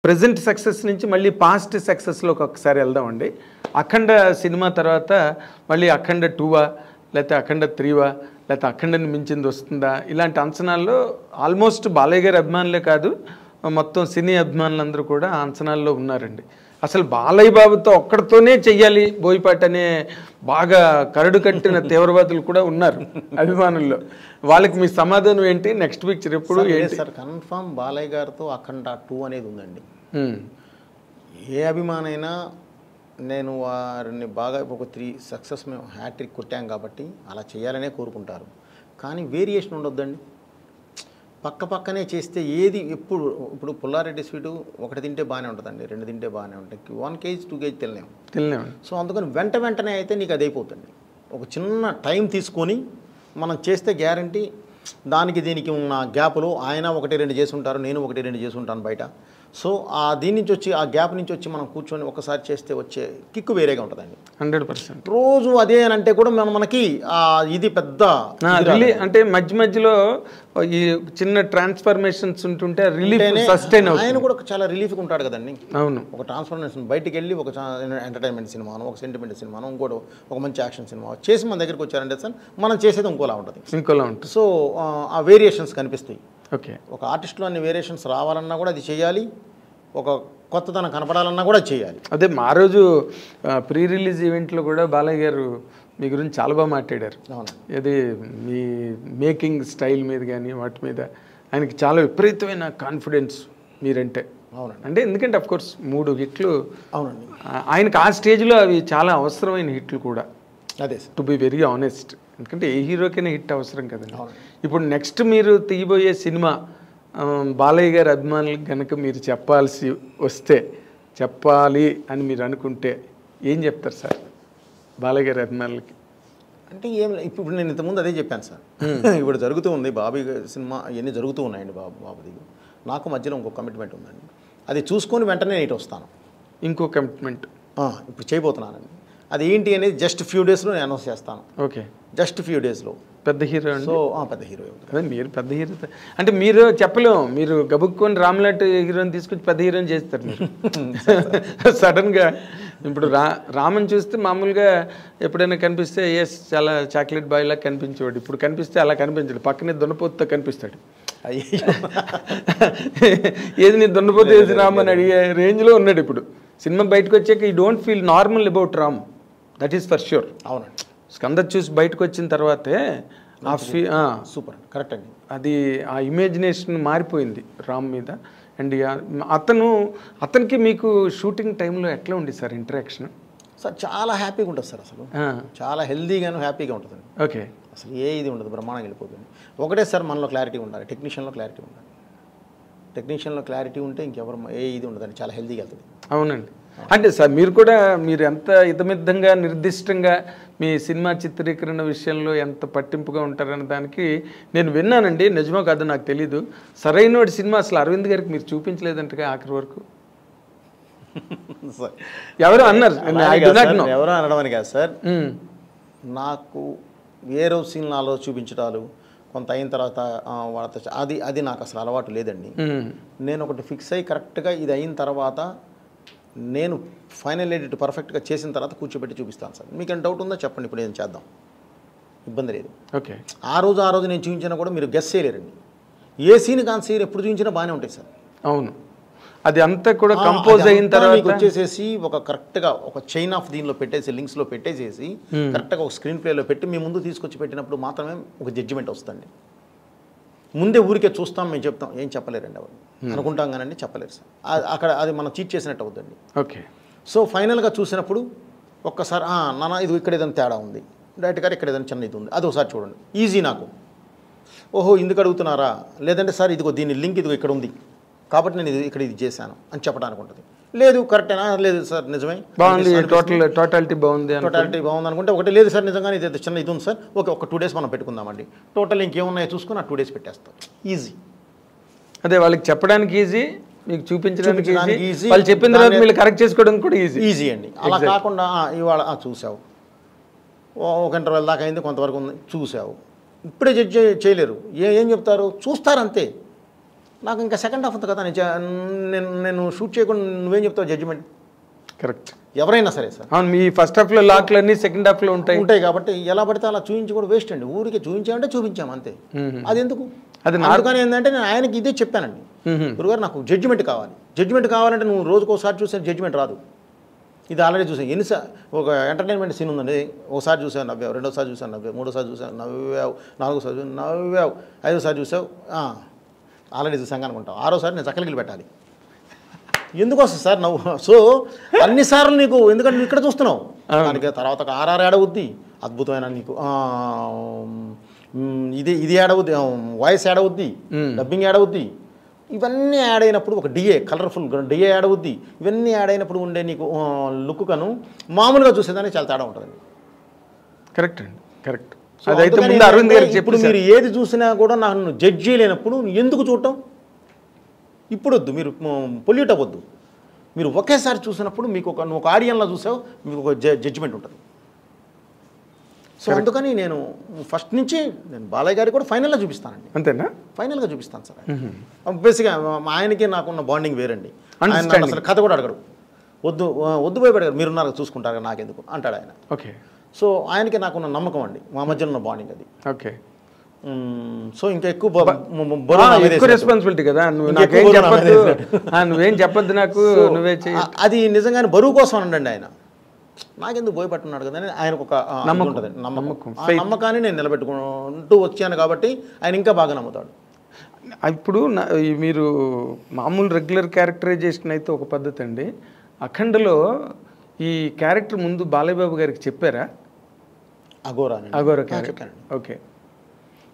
Present success నుంచి మళ్ళీ past సక్సెస్లోకి ఒకసారి వెళ్దామండి. అఖండ సినిమా తర్వాత మళ్ళీ అఖండ 2వా లేకపోతే అఖండ 3వా లేకపోతే అఖండని మించింది వస్తుందా? ఇలాంటి అంచనాల్లో ఆల్మోస్ట్ బాలయ్య గారి అభిమానులే కాదు, మొత్తం సినీ అభిమానులందరూ కూడా ఆ అంచనాల్లో ఉన్నారండి. అసలు బాలయ్య బాబుతో ఒక్కడితోనే చెయ్యాలి బోయపాటి అనే బాగా కరడు కట్టిన తీవ్రవాదులు కూడా ఉన్నారు అభిమానుల్లో. వాళ్ళకి మీ సమాధానం ఏంటి? నెక్స్ట్ పిక్చర్ ఎప్పుడు ఏంటి సార్? కన్ఫర్మ్ బాలయ్య గారితో అఖండ 2 అనేది ఉందండి. ఏ అభిమానైనా నేను వారిని బాగా ఒక 3 సక్సెస్ మేము హ్యాట్రిక్ కొట్టాం కాబట్టి అలా చేయాలనే కోరుకుంటారు. కానీ వేరియేషన్ ఉండొద్దండి. పక్క పక్కనే చేస్తే ఏది ఇప్పుడు పుల్లారెడ్డి స్వీటు ఒకటి తింటే బాగానే ఉంటుందండి, 2 తింటే బాగానే ఉంటాయి, 1 kg 2 kg తినలేము. సో అందుకని వెంటనే అయితే నీకు అది అయిపోతుంది. ఒక చిన్న టైం తీసుకొని మనం చేస్తే గ్యారంటీ దానికి దీనికి ఉన్న గ్యాప్లో ఆయన 1-2 చేసి ఉంటారు, నేను 1-2 చేసి ఉంటాను బయట. సో దీని నుంచి వచ్చి ఆ గ్యాప్ నుంచి వచ్చి మనం కూర్చొని ఒకసారి చేస్తే వచ్చే కిక్కు వేరేగా ఉంటుందండి. 100%. రోజు అదే అని అంటే కూడా మనకి ఇది పెద్ద అంటే మధ్యలో ఈ చిన్న ట్రాన్స్ఫర్మేషన్స్ ఉంటుంటే రిలీఫ్ సస్టైన్ అవుతుంది. ఆయన కూడా చాలా రిలీఫ్గా ఉంటాడు కదండి. అవును, ఒక ట్రాన్స్ఫర్మేషన్ బయటికి వెళ్ళి ఒక ఎంటర్టైన్మెంట్ సినిమాను, ఒక సెంటిమెంట్ సినిమాను, ఇంకోటి ఒక మంచి యాక్షన్ సినిమా చేసి మన దగ్గరికి వచ్చారంటే సార్ మనం చేసేది ఇంకోలా ఉంటుంది. సో ఆ వేరియేషన్స్ కనిపిస్తాయి. ఓకే, ఒక ఆర్టిస్ట్లో అన్ని వేరియేషన్స్ రావాలన్నా కూడా అది చేయాలి, ఒక కొత్తదనం కనపడాలన్నా కూడా చేయాలి. అదే మా రోజు ప్రీ రిలీజ్ ఈవెంట్లో కూడా బాలయ్య గారు మీ గురించి చాలా బాగా మాట్లాడారు. అది మీ మేకింగ్ స్టైల్ మీద కానీ వాటి మీద ఆయనకి చాలా విపరీతమైన కాన్ఫిడెన్స్ మీరంటే. అవునండి. అంటే ఎందుకంటే అఫ్కోర్స్ 3 హిట్లు. అవునండి. ఆయనకు ఆ స్టేజ్లో అవి చాలా అవసరమైన హిట్లు కూడా. అదే టు బి వెరీ ఆనెస్ట్, ఎందుకంటే ఏ హీరోకైనా హిట్ అవసరం కదండి. ఇప్పుడు నెక్స్ట్ మీరు తీయబోయే సినిమా బాలయ్య గారి అభిమానులకు కనుక మీరు చెప్పాలి అని మీరు అనుకుంటే ఏం చెప్తారు సార్ బాలయ్య గారి అభిమానులకి? అంటే ఏం ఇప్పుడు నేను ఇంతకుముందు అదే చెప్పాను సార్. ఇప్పుడు జరుగుతూ ఉంది బాబీ సినిమా, ఇవన్నీ జరుగుతూ ఉన్నాయండి. బాబుది నాకు మధ్యలో ఇంకో కమిట్మెంట్ ఉందండి, అది చూసుకొని వెంటనే ఇటు వస్తాను. ఇంకో కమిట్మెంట్ ఇప్పుడు చేయబోతున్నానండి. అది ఏంటి అనేది జస్ట్ ఫ్యూ డేస్లో నేను అనౌన్స్ చేస్తాను. ఓకే, జస్ట్ ఫ్యూ డేస్లో. పెద్ద హీరో? సో పెద్ద హీరో. అదే మీరు పెద్ద హీరో అంటే మీరు చెప్పలేము, మీరు గబుక్కొని రామ్లాట్ హీరోని తీసుకొచ్చి పెద్ద హీరోని చేస్తారు మీరు సడన్గా. ఇప్పుడు రామన్ చూస్తే మామూలుగా ఎప్పుడైనా కనిపిస్తే ఎస్ చాలా చాక్లెట్ బాయ్ లాగా కనిపించేవాడు. ఇప్పుడు కనిపిస్తే అలా కనిపించాడు, పక్కనే దున్నపోతుతో కనిపిస్తాడు. ఏది నీ దున్నపోతు వేసి రామని అడిగే రేంజ్లో ఉన్నాడు ఇప్పుడు. సినిమా బయటకు వచ్చాక ఈ don't feel normal about Ram, that is for sure. అవునండి. స్కంద చూసి బయటకు వచ్చిన తర్వాతే సూపర్ కరెక్ట్ అండి. అది ఆ ఇమాజినేషన్ మారిపోయింది రామ్ మీద. అండ్ అతనికి మీకు షూటింగ్ టైంలో ఎట్లా ఉంది సార్ ఇంటరాక్షన్? సార్ చాలా హ్యాపీగా ఉంటుంది సార్, అసలు చాలా హెల్దీగాను హ్యాపీగా ఉంటుంది. ఓకే, అసలు ఏ ఇది ఉండదు, బ్రహ్మాండంగా వెళ్ళిపోతుంది. ఒకటే సార్ మనలో క్లారిటీ ఉండాలి, టెక్నీషియన్లో క్లారిటీ ఉండాలి. టెక్నీషియన్లో క్లారిటీ ఉంటే ఇంకెవరు ఏ ఇది ఉండదండి, చాలా హెల్దీగా వెళ్తుంది. అవునండి. అంటే సార్ మీరు ఎంత ఇతమిద్దంగా నిర్దిష్టంగా మీ సినిమా చిత్రీకరణ విషయంలో ఎంత పట్టింపుగా ఉంటారనే దానికి నేను విన్నానండి, నిజమో కాదో నాకు తెలీదు. సరైనోడి సినిమా అసలు అరవింద్ గారికి మీరు చూపించలేదంటగా ఆఖరి వరకు ఎవరో అన్నారు. ఎవరో అనడం అని కాదు సార్, నాకు ఏ రోజు సినిమాలో చూపించడాలు కొంత అయిన తర్వాత వాళ్ళతో అది నాకు అసలు అలవాటు లేదండి. నేను ఒకటి ఫిక్స్ అయ్యి కరెక్ట్గా ఇది అయిన తర్వాత నేను ఫైనల్ ఎడిట్ పర్ఫెక్ట్గా చేసిన తర్వాత కూర్చోబెట్టి చూపిస్తాను సార్. మీకు డౌట్ ఉందో చెప్పండి, ఇప్పుడు ఏం చేద్దాం, ఇబ్బంది లేదు. ఓకే, ఆ రోజు నేను చూపించినా కూడా మీరు గెస్ చేయలేరండి. ఏ సీన్ కాని సీన్ ఎప్పుడు చూపించినా బాగానే ఉంటాయి సార్. అవును, అది అంతా కూడా కంపోజ్ అయిన తర్వాత వచ్చేసేసి ఒక కరెక్ట్గా ఒక చైన్ ఆఫ్ దీనిలో పెట్టేసి లింక్స్లో పెట్టేసేసి కరెక్ట్గా ఒక స్క్రీన్ ప్లేలో పెట్టి మీ ముందు తీసుకొచ్చి పెట్టినప్పుడు మాత్రమే ఒక జడ్జిమెంట్ వస్తుంది. ముందే ఊరికే చూస్తాం, మేము చెప్తాం, ఏం చెప్పలేరండి ఎవరు అనుకుంటాం కానండి, చెప్పలేరు సార్. అక్కడ అది మనం చీట్ చేసినట్టు అవుతుంది. ఓకే, సో ఫైనల్గా చూసినప్పుడు ఒక్కసారి నాన్న ఇది ఇక్కడ ఏదైనా తేడా ఉంది, డైరెక్ట్ గారు ఇక్కడ ఏదైనా చిన్న ఇది ఉంది, అది ఒకసారి చూడండి, ఈజీ నాకు. ఓహో ఇందుకు అడుగుతున్నారా, లేదంటే సార్ ఇదిగో దీని లింక్ ఇదిగో ఇక్కడ ఉంది కాబట్టి నేను ఇది చేశాను అని చెప్పడానికి ఉంటుంది. లేదు కరెక్టేనా, లేదు సార్ నిజమే బాగుంది, టోటాలిటీ బాగుంది అనుకుంటే ఒకటి, లేదు సార్ నిజంగానే ఇది చిన్న ఇది ఉంది సార్, ఓకే ఒక 2 days మనం పెట్టుకుందామండి, టోటల్ ఇంకేమున్నాయో చూసుకుని ఆ 2 days పెట్టేస్తాం, ఈజీ. అదే వాళ్ళకి చెప్పడానికి ఈజీ, మీకు చూపించడానికి ఈజీ, వాళ్ళు చెప్పిన తర్వాత మీరు కరెక్ట్ చేసుకోవడం కూడా ఈజీ అండి. అలా కాకుండా ఇవాళ చూసావు, ఒక ఇంటర్వెల్ దాకా అయింది, కొంతవరకు ఉంది చూసావు, ఇప్పుడే జడ్జ్ చేయలేరు. ఏం చెప్తారు, చూస్తారు అంతే. నాకు ఇంకా సెకండ్ హాఫ్ ఉంది కదా నేను షూట్ చేయకుండా నువ్వేం చెప్తావు జడ్జిమెంట్? కరెక్ట్. ఎవరైనా సరే సార్ అవును, మీ ఫస్ట్ హాఫ్లో లాక్లు అన్నీ సెకండ్ హాఫ్లో ఉంటాయి కాబట్టి ఎలా పడితే అలా చూపించి కూడా వేస్ట్ అండి. ఊరికి చూపించామంటే చూపించాము అంతే. అది ఎందుకు? అది అందుకని ఏంటంటే నేను ఆయనకి ఇదే చెప్పానండి, గురుగారు నాకు జడ్జిమెంట్ కావాలి. జడ్జిమెంట్ కావాలంటే నువ్వు రోజుకోసారి చూసే జడ్జిమెంట్ రాదు. ఇది ఆల్రెడీ చూసాను ఎన్నిసార్లు. ఒక ఎంటర్టైన్మెంట్ సీన్ ఉందండి, ఒకసారి చూసావు నవ్వావు, రెండోసారి చూసావు నవ్వావు, మూడోసారి చూసావు నవ్వావు, నాలుగోసారి చూసావు నవ్వావు, ఐదోసారి చూసావు ఆల్రెడీ చూసాం అనుకుంటావు, ఆరోసారి నేను చక్కలికి పెట్టాలి. ఎందుకు వస్తుంది సార్ నవ్వు? సో అన్నిసార్లు నీకు ఎందుకంటే నువ్వు ఇక్కడ చూస్తున్నావు, దానికి తర్వాత ఒక ఆర్ఆర్ ఏడవుద్ది, అద్భుతమైన నీకు ఇది ఏడవుద్ది, వాయిస్ ఏడవుద్ది, డబ్బింగ్ ఏడవుద్ది, ఇవన్నీ యాడ్ అయినప్పుడు ఒక డిఏ కలర్ఫుల్ డిఏ యాడ్ అవుద్ది. ఇవన్నీ యాడ్ అయినప్పుడు ఉండే నీకు లుక్ కను మామూలుగా చూసేదానికి చాలా తేడా ఉంటుందండి. కరెక్ట్ అండి, కరెక్ట్. అదైతే ముందు అరవింద్ గారికి ఇప్పుడు మీరు ఏది చూసినా కూడా నన్ను జడ్జ్ చేయలేనప్పుడు ఎందుకు చూడటం? ఇప్పుడు వద్దు, మీరు పొల్యూట్ అవ్వద్దు. మీరు ఒకేసారి చూసినప్పుడు మీకు ఒక ఆడియన్లో చూసావు, మీకు ఒక జడ్జిమెంట్ ఉంటుంది. సో అందుకని నేను ఫస్ట్ నుంచి నేను బాలయ్య గారికి కూడా ఫైనల్గా చూపిస్తానండి. అంతేనా? ఫైనల్గా చూపిస్తాను సార్. బేసిక్గా ఆయనకి నాకున్న బాండింగ్ వేరండి. ఆయన అసలు కథ కూడా అడగడు, వద్దు భయపడగారు, మీరున్నారు చూసుకుంటారు నాకెందుకు అంటాడు ఆయన. ఓకే. సో ఆయనకి నాకున్న నమ్మకం అండి, మా మధ్యలో ఉన్న బాండింగ్ అది. ఓకే. సో ఇంకా ఎక్కువ రెస్పాన్సిబిలిటీ కదా, నువ్వేం చెప్పొద్దు నాకు, నువ్వే చెయ్యి. అది నిజంగానే బరువు కోసం అనండి ఆయన. నాకెందుకు భయపడుతున్నాడు కదా అని ఆయనకు ఒక ఉంటుంది, నమ్మకం. ఆ నమ్మకాన్ని నేను నిలబెట్టుకుంటూ వచ్చాను కాబట్టి ఆయన ఇంకా బాగా నమ్ముతాడు. ఇప్పుడు మీరు మామూలు రెగ్యులర్ క్యారెక్టరైజేషన్ అయితే ఒక పద్ధతి అండి, అఖండలో ఈ క్యారెక్టర్ ముందు బాలయ్య బాబు గారికి చెప్పారా? అఘోరా క్యారెక్టర్. ఓకే.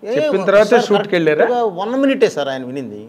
చెప్పిన తర్వాత షూట్కి వెళ్ళారా? 1 minute సార్ ఆయన వినింది.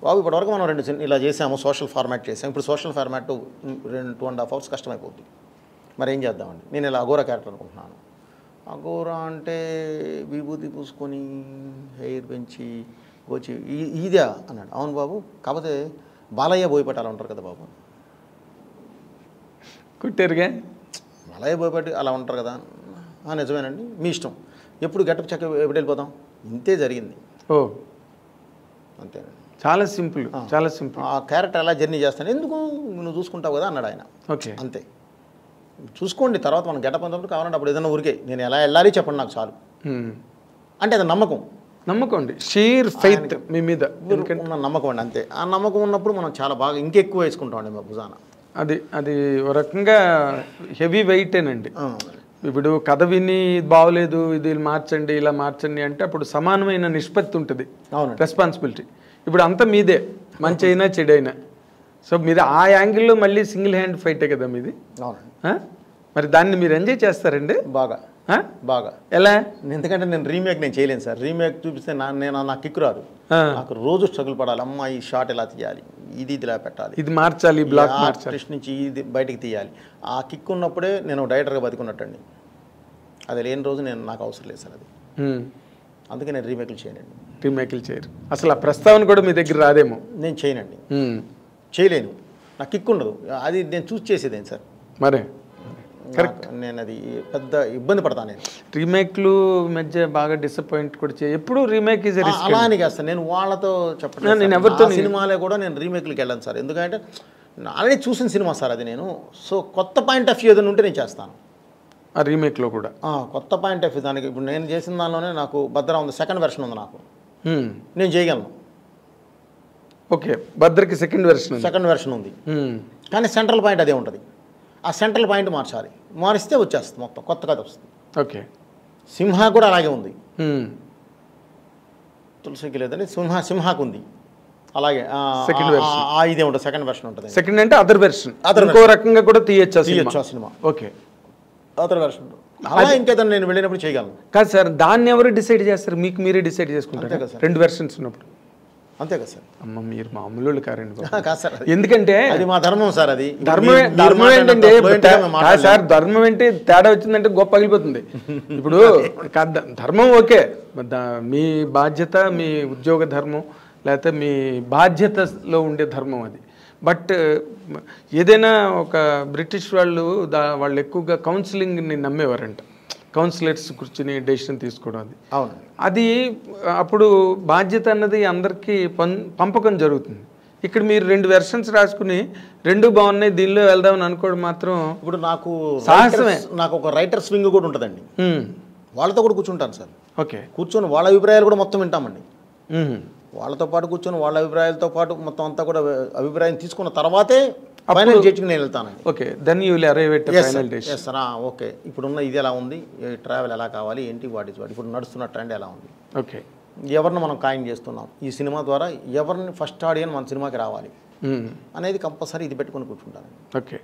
బాబు ఇప్పటివరకు మనం 2 ఇలా చేసాము, సోషల్ ఫార్మాట్ చేసాము, ఇప్పుడు సోషల్ ఫార్మాట్ 2.5 hours కష్టమైపోద్ది, మరి ఏం చేద్దామండి, నేను ఇలా అఘోరా క్యారెక్టర్ అనుకుంటున్నాను. అఘోరా అంటే విభూతి పూసుకొని హెయిర్ పెంచి వచ్చి ఇదా అన్నాడు. అవును బాబు, కాకపోతే బాలయ్య బోయపట్టాలి ఉంటారు కదా బాబు. కుట్టారుగా, బాలయ్య బోయపట్టి అలా ఉంటారు కదా. నిజమేనండి, మీ ఇష్టం, ఎప్పుడు గెటప్ చెక్క ఎప్పుడు వెళ్ళిపోతాం, ఇంతే జరిగింది. ఓ అంతేనండి, చాలా సింపుల్, చాలా సింపుల్. ఆ క్యారెక్టర్ ఎలా జర్నీ చేస్తాను, ఎందుకు నువ్వు చూసుకుంటావు కదా అన్నాడు ఆయన. ఓకే, అంతే, చూసుకోండి, తర్వాత మనం గెటప్ అంతప్పుడు కావాలంటే అప్పుడు ఏదైనా ఊరికే నేను ఎలా వెళ్ళాలి చెప్పండి నాకు చాలు అంటే అది నమ్మకం అండి, షీర్ ఫెయిత్ మీ మీద ఉన్న నమ్మకం అండి. అంతే, ఆ నమ్మకం ఉన్నప్పుడు మనం చాలా బాగా ఇంకెక్కువ వేసుకుంటామండి మా భుజాన. అది ఒక రకంగా హెవీ వెయిటేనండి. ఇప్పుడు కథ విని బాగోలేదు, ఇది మార్చండి ఇలా మార్చండి అంటే అప్పుడు సమానమైన నిష్పత్తి ఉంటుంది రెస్పాన్సిబిలిటీ. ఇప్పుడు అంతా మీదే, మంచి అయినా చెడైనా. సో మీరు ఆ యాంగిల్లో మళ్ళీ సింగిల్ హ్యాండ్ ఫైటే కదా మీది. మరి దాన్ని మీరు ఎంజాయ్ చేస్తారండి బాగా బాగా. ఎలా? ఎందుకంటే నేను రీమేక్ నేను చేయలేను సార్. రీమేక్ చూపిస్తే నాకు కిక్ రాదు. నాకు రోజు స్ట్రగుల్ పడాలి. అమ్మ ఈ షాట్ ఎలా తీయాలి, ఇది ఇలా పెట్టాలి, ఇది మార్చాలి, బ్లాక్ మార్చాలి, నుంచి ఇది బయటికి తీయాలి. ఆ కిక్ ఉన్నప్పుడే నేను డైరెక్టర్గా బతికున్నట్టండి. అది లేని రోజు నాకు అవసరం లేదు సార్ అది. అందుకే నేను రీమేక్లు చేయనండి. రీమేక్లు చేయరు అసలు. ఆ ప్రస్తావన కూడా మీ దగ్గర రాదేమో. నేను చేయనండి, చేయలేను. నాకు కిక్ ఉండదు. అది నేను చూస్ చేసేదేం సార్. మరే కరెక్ట్. నేను అది పెద్ద ఇబ్బంది పడతాను. నేను రీమేక్లు మధ్య బాగా డిసప్పాయింట్ కూడా ఎప్పుడు రీమేక్ ఈజ్ అలా అని కాస్తాను. నేను వాళ్ళతో చెప్పను, నేను ఎవరితో సినిమాలే కూడా నేను రీమేక్లకి వెళ్ళాను సార్. ఎందుకంటే ఆల్రెడీ చూసిన సినిమా సార్ అది. నేను సో కొత్త పాయింట్ ఆఫ్ వ్యూ ఏదైనా ఉంటే నేను చేస్తాను. ఆ రీమేక్లో కూడా కొత్త పాయింట్ ఆఫ్ వ్యూ దానికి. ఇప్పుడు నేను చేసిన దానిలోనే నాకు భద్ర ఉంది, సెకండ్ వెర్షన్ ఉంది నాకు, నేను చేయగలను. ఓకే, భద్రకి సెకండ్ వెర్షన్ ఉంది, కానీ సెంట్రల్ పాయింట్ అదే ఉంటుంది. ఆ సెంట్రల్ పాయింట్ మార్చాలి, మారిస్తే వచ్చేస్తుంది మొత్తం కొత్త కథ వస్తుంది. ఓకే, సింహ కూడా అలాగే ఉంది. తులసికి లేదండి, సింహాకు ఉంది అలాగే. ఇదే ఉంటుంది, సెకండ్ వెర్షన్ ఉంటుంది. సెకండ్ అంటే అదర్ వెర్షన్, ఇంకో రకంగా కూడా తీయచ్చు సినిమా. ఓకే, అదర్ వెర్షన్ అలా ఇంకేదన్నా నేను వెళ్ళినప్పుడు చేయగలను. కాదు సార్, దాన్ని ఎవరు డిసైడ్ చేస్తారు? మీకు మీరే డిసైడ్ చేసుకుంటారు కదా సార్, 2 వెర్షన్స్ ఉన్నప్పుడు. అంతే కదా సార్. అమ్మ మీరు మామూలు కారండి. కాదు సార్, ఎందుకంటే అది మా ధర్మం సార్. అది ధర్మం ఏంటంటే సార్, ధర్మం ఏంటి తేడా వచ్చిందంటే గొప్ప పగిలిపోతుంది. ఇప్పుడు ధర్మం ఓకే, మీ బాధ్యత, మీ ఉద్యోగ ధర్మం, లేకపోతే మీ బాధ్యతలో ఉండే ధర్మం అది. బట్ ఏదైనా ఒక బ్రిటిష్ వాళ్ళు ఎక్కువగా కౌన్సిలింగ్ని నమ్మేవారంట. కౌన్సిలర్స్ కూర్చుని డెసిషన్ తీసుకోవడం అది అవునండి. అది అప్పుడు బాధ్యత అన్నది అందరికీ పంపకం జరుగుతుంది. ఇక్కడ మీరు 2 వెర్షన్స్ రాసుకుని 2 బాగున్నాయి దీనిలో వెళ్దామని అనుకోవడం మాత్రం ఇప్పుడు నాకు సాహసమే. నాకు ఒక రైటర్స్ వింగ్ కూడా ఉంటుందండి. వాళ్ళతో కూడా కూర్చుంటాను సార్. ఓకే. కూర్చొని వాళ్ళ అభిప్రాయాలు కూడా మొత్తం వింటామండి. వాళ్ళతో పాటు కూర్చొని వాళ్ళ అభిప్రాయాలతో పాటు మొత్తం అంతా కూడా అభిప్రాయం తీసుకున్న తర్వాతే ఫైనల్ జడ్జికి నేను వెళ్తానండి. Okay. Then you will arrive at final decision. Sir okay ఇప్పుడున్న ఇది ఎలా ఉంది, ట్రావెల్ ఎలా కావాలి, ఏంటి వాట్ ఇస్ వాట్, ఇప్పుడు నడుస్తున్న ట్రెండ్ ఎలా ఉంది, ఓకే ఎవరిని మనం ఖాయం చేస్తున్నాం, ఈ సినిమా ద్వారా ఎవరిని ఫస్ట్ ఆడియన్స్ మన సినిమాకి రావాలి అనేది కంపల్సరీ ఇది పెట్టుకొని కూర్చుంటాను. ఓకే.